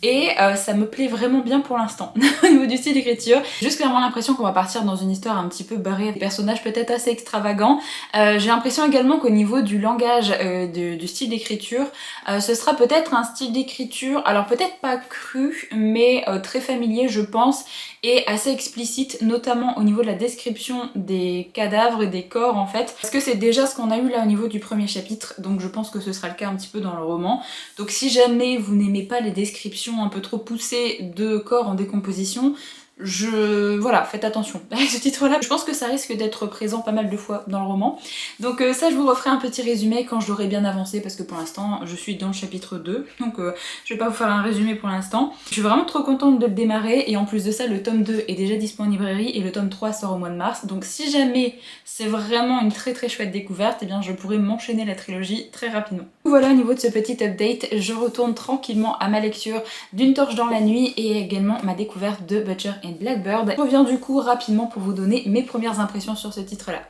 et ça me plaît vraiment bien pour l'instant au niveau du style d'écriture. J'ai juste clairement l'impression qu'on va partir dans une histoire un petit peu barrée, des personnages peut-être assez extravagants. J'ai l'impression également qu'au niveau du langage, du style d'écriture, ce sera peut-être un style d'écriture, alors peut-être pas cru, mais très familier je pense, et assez explicite, notamment au niveau de la description des cadavres et des corps en fait, parce que c'est déjà ce qu'on a eu là au niveau du premier chapitre, donc je pense que ce sera le cas un petit peu dans le roman. Donc si jamais vous n'aimez pas les descriptions un peu trop poussées de corps en décomposition, voilà, faites attention avec ce titre-là. Je pense que ça risque d'être présent pas mal de fois dans le roman. Donc ça, je vous referai un petit résumé quand je l'aurai bien avancé, parce que pour l'instant, je suis dans le chapitre 2, donc je vais pas vous faire un résumé pour l'instant. Je suis vraiment trop contente de le démarrer, et en plus de ça, le tome 2 est déjà disponible en librairie, et le tome 3 sort au mois de mars, donc si jamais c'est vraiment une très très chouette découverte, eh bien je pourrais m'enchaîner la trilogie très rapidement. Voilà, au niveau de ce petit update, je retourne tranquillement à ma lecture d'Une torche dans la nuit, et également ma découverte de Butcher and Blackbird. Je reviens du coup rapidement pour vous donner mes premières impressions sur ce titre-là.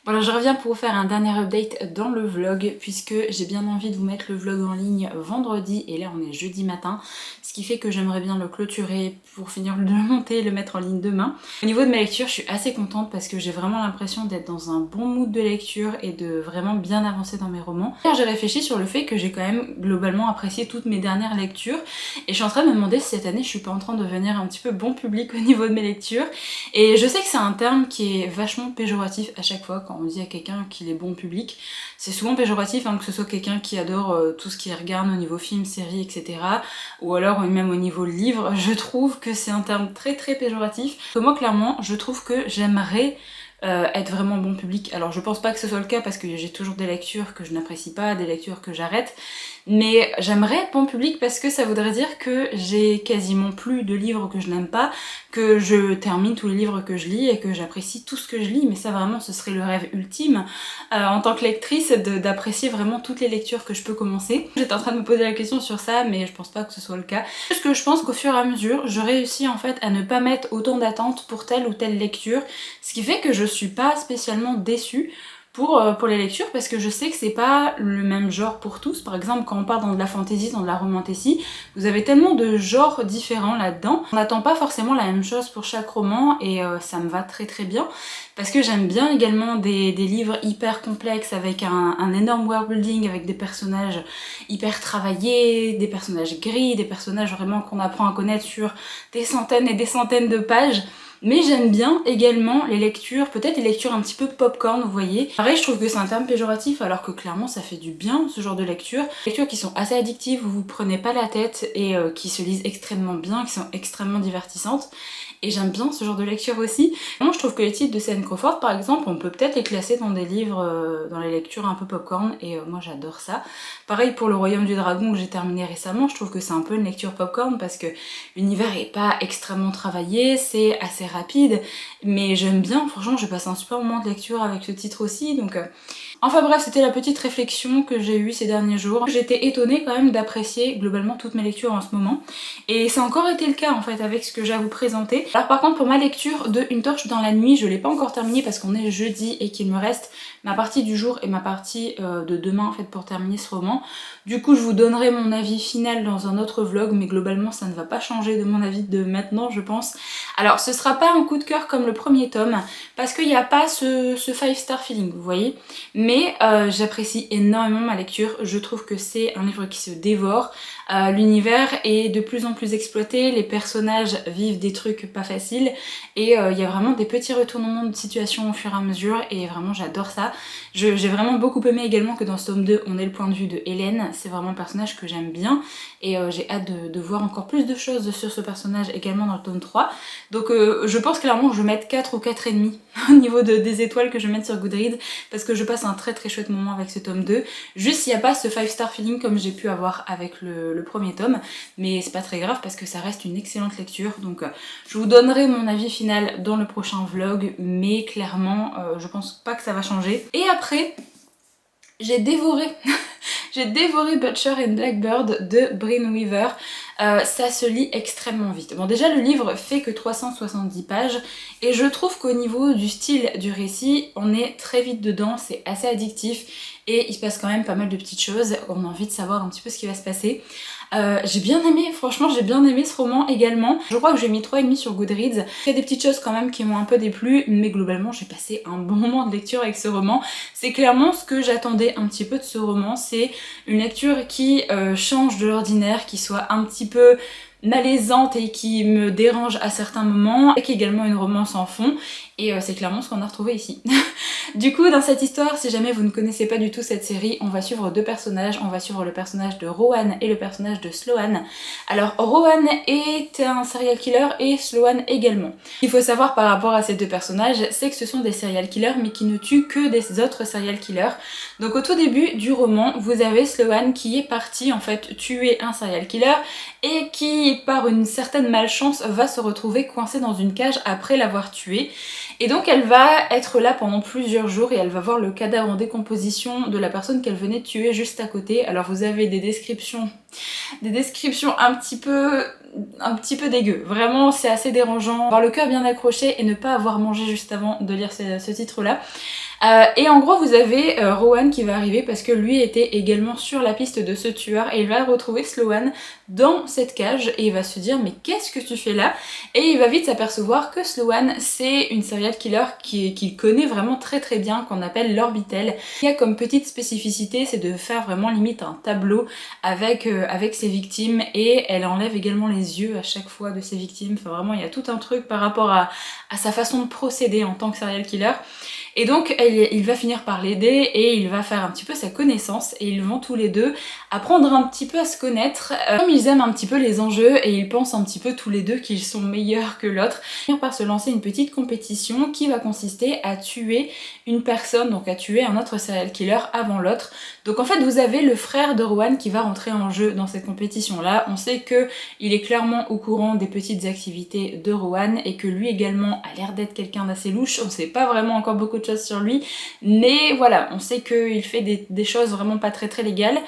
Voilà, je reviens pour vous faire un dernier update dans le vlog, puisque j'ai bien envie de vous mettre le vlog en ligne vendredi, et là on est jeudi matin, ce qui fait que j'aimerais bien le clôturer pour finir de le monter et le mettre en ligne demain. Au niveau de ma lecture, je suis assez contente parce que j'ai vraiment l'impression d'être dans un bon mood de lecture et de vraiment bien avancer dans mes romans. J'ai réfléchi sur le fait que j'ai quand même globalement apprécié toutes mes dernières lectures, et je suis en train de me demander si cette année je suis pas en train de devenir un petit peu bon public au niveau de mes lectures. Et je sais que c'est un terme qui est vachement péjoratif à chaque fois quand on dit à quelqu'un qu'il est bon public. C'est souvent péjoratif, hein, que ce soit quelqu'un qui adore tout ce qui regarde au niveau film, série, etc. ou alors même au niveau livre. Je trouve que c'est un terme très très péjoratif. Moi clairement, je trouve que j'aimerais être vraiment bon public. Alors je pense pas que ce soit le cas parce que j'ai toujours des lectures que je n'apprécie pas, des lectures que j'arrête, mais j'aimerais être bon public parce que ça voudrait dire que j'ai quasiment plus de livres que je n'aime pas, que je termine tous les livres que je lis et que j'apprécie tout ce que je lis, mais ça vraiment ce serait le rêve ultime en tant que lectrice, d'apprécier vraiment toutes les lectures que je peux commencer. J'étais en train de me poser la question sur ça, mais je pense pas que ce soit le cas. Parce que je pense qu'au fur et à mesure, je réussis en fait à ne pas mettre autant d'attentes pour telle ou telle lecture, ce qui fait que je suis pas spécialement déçue pour les lectures, parce que je sais que c'est pas le même genre pour tous. Par exemple, quand on part dans de la fantasy, dans de la romantasy, vous avez tellement de genres différents là-dedans. On n'attend pas forcément la même chose pour chaque roman, et ça me va très très bien, parce que j'aime bien également des livres hyper complexes avec un énorme world building, avec des personnages hyper travaillés, des personnages gris, des personnages vraiment qu'on apprend à connaître sur des centaines et des centaines de pages. Mais j'aime bien également les lectures, peut-être les lectures un petit peu popcorn, vous voyez. Pareil, je trouve que c'est un terme péjoratif alors que clairement ça fait du bien, ce genre de lecture. Lectures qui sont assez addictives, où vous prenez pas la tête et qui se lisent extrêmement bien, qui sont extrêmement divertissantes. Et j'aime bien ce genre de lecture aussi. Moi je trouve que les titres de C.N. Crawford par exemple, on peut peut-être les classer dans des livres, dans les lectures un peu popcorn, et moi j'adore ça. Pareil pour Le Royaume du Dragon que j'ai terminé récemment, je trouve que c'est un peu une lecture popcorn parce que l'univers est pas extrêmement travaillé, c'est assez rapide, mais j'aime bien, franchement j'ai passé un super moment de lecture avec ce titre aussi, donc... Enfin bref, c'était la petite réflexion que j'ai eue ces derniers jours. J'étais étonnée quand même d'apprécier globalement toutes mes lectures en ce moment. Et ça a encore été le cas en fait avec ce que j'ai à vous présenter. Alors par contre pour ma lecture de Une torche dans la nuit, je l'ai pas encore terminée parce qu'on est jeudi et qu'il me reste ma partie du jour et ma partie de demain en fait pour terminer ce roman. Du coup je vous donnerai mon avis final dans un autre vlog, mais globalement ça ne va pas changer de mon avis de maintenant je pense. Alors ce sera pas pas un coup de cœur comme le premier tome parce qu'il n'y a pas ce 5-star feeling, vous voyez. Mais j'apprécie énormément ma lecture, je trouve que c'est un livre qui se dévore. L'univers est de plus en plus exploité, les personnages vivent des trucs pas faciles et il y a vraiment des petits retournements de situation au fur et à mesure et vraiment j'adore ça. J'ai vraiment beaucoup aimé également que dans ce tome 2 on ait le point de vue de Hélène, c'est vraiment un personnage que j'aime bien et j'ai hâte de voir encore plus de choses sur ce personnage également dans le tome 3. Donc je pense clairement que je vais mettre 4 ou 4,5 au niveau des étoiles que je vais mettre sur Goodreads parce que je passe un très chouette moment avec ce tome 2. Juste il n'y a pas ce 5-star feeling comme j'ai pu avoir avec le premier tome, mais c'est pas très grave parce que ça reste une excellente lecture. Donc je vous donnerai mon avis final dans le prochain vlog, mais clairement je pense pas que ça va changer. Et après, j'ai dévoré j'ai dévoré Butcher and Blackbird de Brynne Weaver. Ça se lit extrêmement vite. Bon, déjà le livre fait que 370 pages et je trouve qu'au niveau du style du récit, on est très vite dedans, c'est assez addictif et il se passe quand même pas mal de petites choses, on a envie de savoir un petit peu ce qui va se passer. J'ai bien aimé, franchement j'ai bien aimé ce roman également. Je crois que j'ai mis 3,5 sur Goodreads. Il y a des petites choses quand même qui m'ont un peu déplu, mais globalement j'ai passé un bon moment de lecture avec ce roman. C'est clairement ce que j'attendais un petit peu de ce roman, c'est une lecture qui change de l'ordinaire, qui soit un petit peu malaisante et qui me dérange à certains moments, avec également une romance en fond, et c'est clairement ce qu'on a retrouvé ici. Du coup, dans cette histoire, si jamais vous ne connaissez pas du tout cette série, on va suivre deux personnages, on va suivre le personnage de Rowan et le personnage de Sloane. Alors Rowan est un serial killer et Sloane également. Ce qu'il faut savoir par rapport à ces deux personnages, c'est que ce sont des serial killers mais qui ne tuent que des autres serial killers. Donc au tout début du roman, vous avez Sloane qui est partie en fait tuer un serial killer et qui par une certaine malchance va se retrouver coincée dans une cage après l'avoir tué. Et donc elle va être là pendant plusieurs jours et elle va voir le cadavre en décomposition de la personne qu'elle venait de tuer juste à côté. Alors vous avez des descriptions un petit peu dégueu. Vraiment c'est assez dérangeant. Avoir le cœur bien accroché et ne pas avoir mangé juste avant de lire ce titre-là. Et en gros vous avez Rowan qui va arriver parce que lui était également sur la piste de ce tueur et il va retrouver Sloane dans cette cage et il va se dire mais qu'est-ce que tu fais là? Et il va vite s'apercevoir que Sloane c'est une serial killer qu'il connaît vraiment très bien, qu'on appelle l'Orbitel. Il y a comme petite spécificité c'est de faire vraiment limite un tableau avec ses victimes et elle enlève également les yeux à chaque fois de ses victimes. Enfin vraiment il y a tout un truc par rapport à sa façon de procéder en tant que serial killer. Et donc il va finir par l'aider et il va faire un petit peu sa connaissance et ils vont tous les deux apprendre un petit peu à se connaître. Comme ils aiment un petit peu les enjeux et ils pensent un petit peu tous les deux qu'ils sont meilleurs que l'autre, ils vont par se lancer une petite compétition qui va consister à tuer une personne, donc à tuer un autre serial killer avant l'autre. Donc en fait vous avez le frère de Rowan qui va rentrer en jeu dans cette compétition là. On sait que il est clairement au courant des petites activités de Rowan et que lui également a l'air d'être quelqu'un d'assez louche. On sait pas vraiment encore beaucoup de choses sur lui, mais voilà, on sait qu'il fait des choses vraiment pas très légales.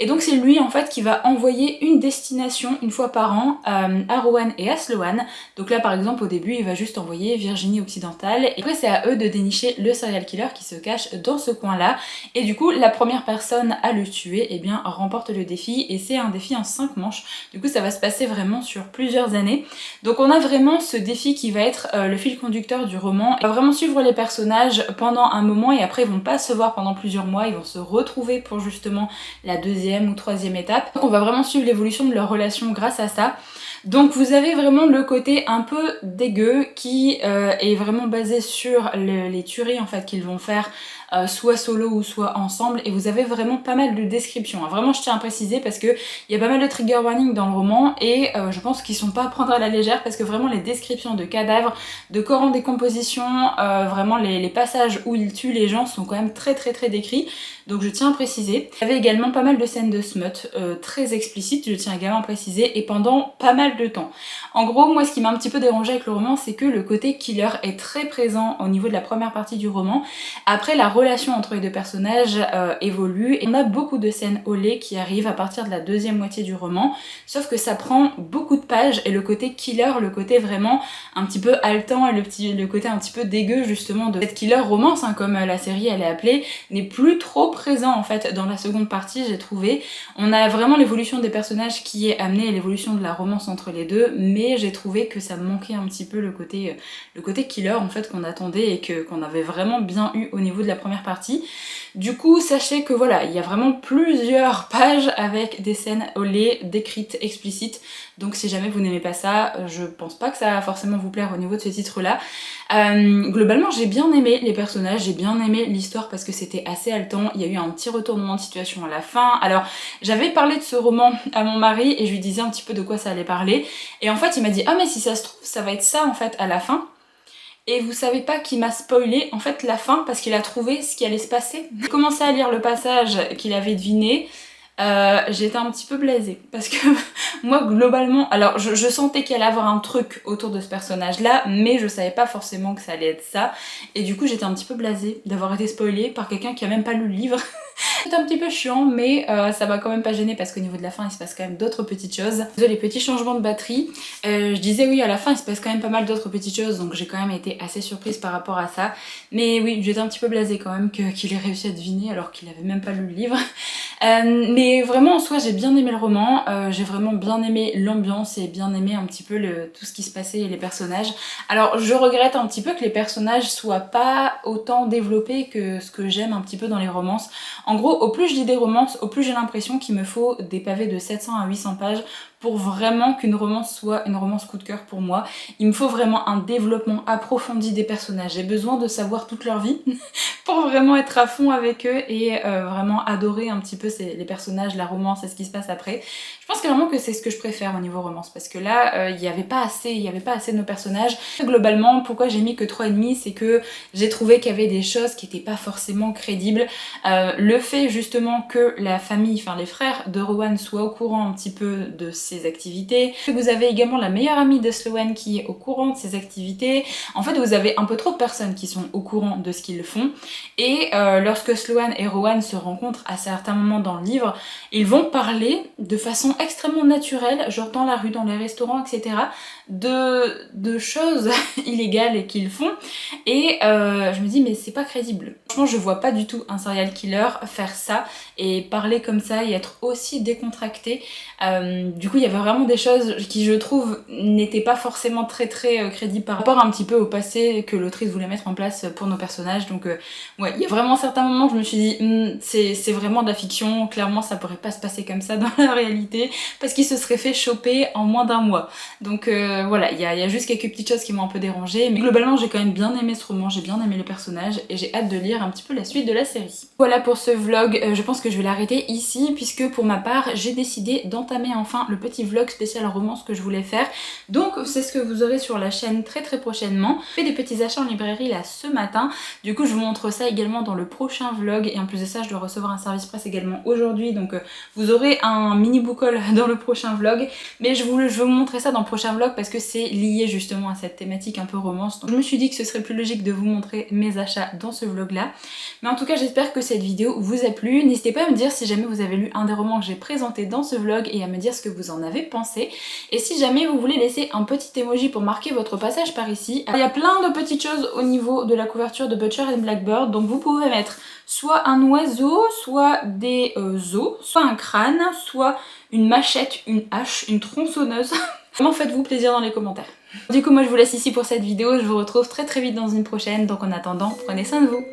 Et donc c'est lui en fait qui va envoyer une destination une fois par an à Rowan et à Sloane. Donc là par exemple au début il va juste envoyer Virginie occidentale et après c'est à eux de dénicher le serial killer qui se cache dans ce coin là. Et du coup la première personne à le tuer eh bien remporte le défi et c'est un défi en 5 manches. Du coup ça va se passer vraiment sur plusieurs années. Donc on a vraiment ce défi qui va être le fil conducteur du roman. On va vraiment suivre les personnages pendant un moment et après ils vont pas se voir pendant plusieurs mois, ils vont se retrouver pour justement la deuxième ou troisième étape. Donc on va vraiment suivre l'évolution de leur relation grâce à ça. Donc vous avez vraiment le côté un peu dégueu qui est vraiment basé sur les tueries en fait qu'ils vont faire soit solo ou soit ensemble et vous avez vraiment pas mal de descriptions. Vraiment je tiens à préciser parce que il y a pas mal de trigger warning dans le roman et je pense qu'ils sont pas à prendre à la légère parce que vraiment les descriptions de cadavres, de corps en décomposition, vraiment les passages où ils tuent les gens sont quand même très décrits. Donc je tiens à préciser. Il y avait également pas mal de scènes de smut très explicites, je tiens également à préciser, et pendant pas mal de temps. En gros, moi ce qui m'a un petit peu dérangé avec le roman, c'est que le côté killer est très présent au niveau de la première partie du roman. Après la relation relation entre les deux personnages évolue et on a beaucoup de scènes au lait qui arrivent à partir de la deuxième moitié du roman, sauf que ça prend beaucoup de pages et le côté killer, le côté vraiment un petit peu haletant et le côté un petit peu dégueu justement de cette killer romance, hein, comme la série elle est appelée, n'est plus trop présent en fait dans la seconde partie, j'ai trouvé. On a vraiment l'évolution des personnages qui est amenée à l'évolution de la romance entre les deux, mais j'ai trouvé que ça manquait un petit peu le côté killer en fait qu'on attendait et qu'on avait vraiment bien eu au niveau de la première partie. Du coup, sachez que voilà, il y a vraiment plusieurs pages avec des scènes au lait décrites, explicites. Donc si jamais vous n'aimez pas ça, je pense pas que ça va forcément vous plaire au niveau de ce titre-là. Globalement, j'ai bien aimé les personnages, j'ai bien aimé l'histoire parce que c'était assez haletant. Il y a eu un petit retournement de situation à la fin. Alors, j'avais parlé de ce roman à mon mari et je lui disais un petit peu de quoi ça allait parler. Et en fait, il m'a dit « Ah mais si ça se trouve, ça va être ça en fait à la fin ». Et vous savez pas qu'il m'a spoilé en fait la fin parce qu'il a trouvé ce qui allait se passer. J'ai commencé à lire le passage qu'il avait deviné, j'étais un petit peu blasée parce que moi globalement, alors je sentais qu'il allait avoir un truc autour de ce personnage là, mais je savais pas forcément que ça allait être ça, et du coup j'étais un petit peu blasée d'avoir été spoilée par quelqu'un qui a même pas lu le livre. C'est un petit peu chiant, mais ça m'a quand même pas gêné parce qu'au niveau de la fin il se passe quand même d'autres petites choses. Les petits changements de batterie, je disais oui à la fin il se passe quand même pas mal d'autres petites choses, donc j'ai quand même été assez surprise par rapport à ça. Mais oui, j'étais un petit peu blasée quand même qu'il ait réussi à deviner alors qu'il avait même pas lu le livre. Mais vraiment en soi j'ai bien aimé le roman, j'ai vraiment bien aimé l'ambiance et bien aimé un petit peu tout ce qui se passait et les personnages. Alors je regrette un petit peu que les personnages soient pas autant développés que ce que j'aime un petit peu dans les romances. En gros, au plus je lis des romances, au plus j'ai l'impression qu'il me faut des pavés de 700 à 800 pages pour vraiment qu'une romance soit une romance coup de cœur pour moi. Il me faut vraiment un développement approfondi des personnages. J'ai besoin de savoir toute leur vie pour vraiment être à fond avec eux et vraiment adorer un petit peu les personnages, la romance et ce qui se passe après. Je pense clairement que c'est ce que je préfère au niveau romance parce que là, il n'y avait pas assez de nos personnages. Globalement, pourquoi j'ai mis que 3,5, c'est que j'ai trouvé qu'il y avait des choses qui n'étaient pas forcément crédibles. Le fait justement que la famille, enfin les frères de Rowan soient au courant un petit peu de ses activités, que vous avez également la meilleure amie de Sloane qui est au courant de ses activités. En fait, vous avez un peu trop de personnes qui sont au courant de ce qu'ils font. Et lorsque Sloane et Rowan se rencontrent à certains moments dans le livre, ils vont parler de façon extrêmement naturelle, genre dans la rue, dans les restaurants, etc., de choses illégales qu'ils font. Et je me dis, mais c'est pas crédible. Franchement, je vois pas du tout un serial killer faire ça et parler comme ça et être aussi décontracté. Du coup, il y avait vraiment des choses qui, je trouve, n'étaient pas forcément très crédibles par rapport un petit peu au passé que l'autrice voulait mettre en place pour nos personnages. Donc ouais, il y a vraiment certains moments où je me suis dit c'est vraiment de la fiction, clairement ça pourrait pas se passer comme ça dans la réalité parce qu'il se serait fait choper en moins d'un mois. Donc voilà, il y a juste quelques petites choses qui m'ont un peu dérangée, mais globalement j'ai quand même bien aimé ce roman, j'ai bien aimé les personnages et j'ai hâte de lire un petit peu la suite de la série. Voilà pour ce vlog, je pense que je vais l'arrêter ici puisque pour ma part j'ai décidé d'entamer enfin le petit vlog spécial romance que je voulais faire. Donc c'est ce que vous aurez sur la chaîne très prochainement. J'ai fait des petits achats en librairie là ce matin, du coup je vous montre ça également dans le prochain vlog et en plus de ça je dois recevoir un service presse également aujourd'hui, donc vous aurez un mini book haul dans le prochain vlog, mais je veux vous montrer ça dans le prochain vlog parce que c'est lié justement à cette thématique un peu romance, donc je me suis dit que ce serait plus logique de vous montrer mes achats dans ce vlog là. Mais en tout cas j'espère que cette vidéo vous a plu, n'hésitez pas à me dire si jamais vous avez lu un des romans que j'ai présenté dans ce vlog et à me dire ce que vous en avez pensé, et si jamais vous voulez laisser un petit emoji pour marquer votre passage par ici. Il y a plein de petites choses au niveau de la couverture de Butcher and Blackbird, donc vous pouvez mettre soit un oiseau, soit des os, soit un crâne, soit une machette, une hache, une tronçonneuse. Vraiment faites-vous plaisir dans les commentaires. Du coup moi je vous laisse ici pour cette vidéo, je vous retrouve très vite dans une prochaine, donc en attendant prenez soin de vous.